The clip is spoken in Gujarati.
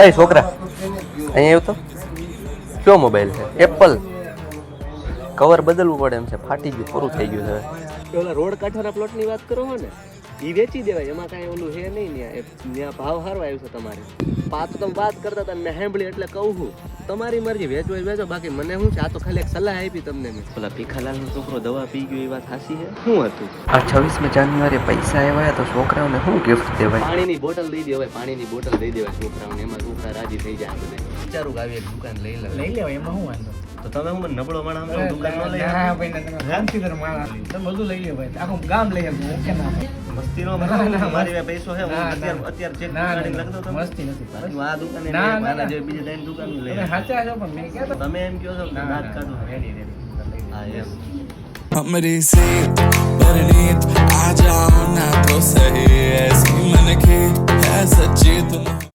એ છોકરા અહીંયા આવ્યો તો કયો મોબાઈલ છે? એપલ. કવર બદલવું પડે એમ છે, ફાટી ગયું, પૂરું થઈ ગયું છે. ઓલા રોડ કાંઠાના પ્લોટની વાત કરો છો ને, એ વેચી દેવાય, એમાં કાંઈ ઓલું હે નહીં. ત્યાં ભાવ સારો આવ્યો છે તમારે. પાછું તમે વાત કરતા હતા મેં સાંભળી એટલે કહું છું, તમારી મરજી, વેચો વેચો, બાકી મને શું છે, આ તો ખાલી એક સલાહ આપી તમને મેં. ઓલા ભીખાલાલનો છોકરો દવા પી ગયો એ વાત સાચી છે? શું હતું આ 26મી જાન્યુઆરી પૈસા આવ્યા તો છોકરાઓને શું ગિફ્ટ દેવાય? પાણીની બોટલ દઈ દેવાય, પાણીની બોટલ દઈ દેવાય છોકરાઓને, એમાં છોકરા રાજી થઈ જાય. બધે વિચારું કે આવી એક દુકાન લઈ લેવાય, એમાં શું વાંધો? તો તમે હું મને નબળો માણસ દુકાન ન લઈ હા ભાઈ તમે શાંતિદર માણસ તમે બધું લઈ લે ભાઈ, આખું ગામ લઈ આવું. ઓકે ના મસ્તી નો મારી પાસે પૈસો છે, હું અત્યારે ચેક કાઢીને લખ દો. તમે મસ્તી નથી આ દુકાને આના જે બીજી ત્રણ દુકાન લઈ તમે સાચા છો, પણ મેં ક્યાં તમે એમ કહો છો દાંત કાઢો. રેડી હા એમ हमरी से परनीत आ जाओ ना तो सही ऐसी मन की है सच्ची तुम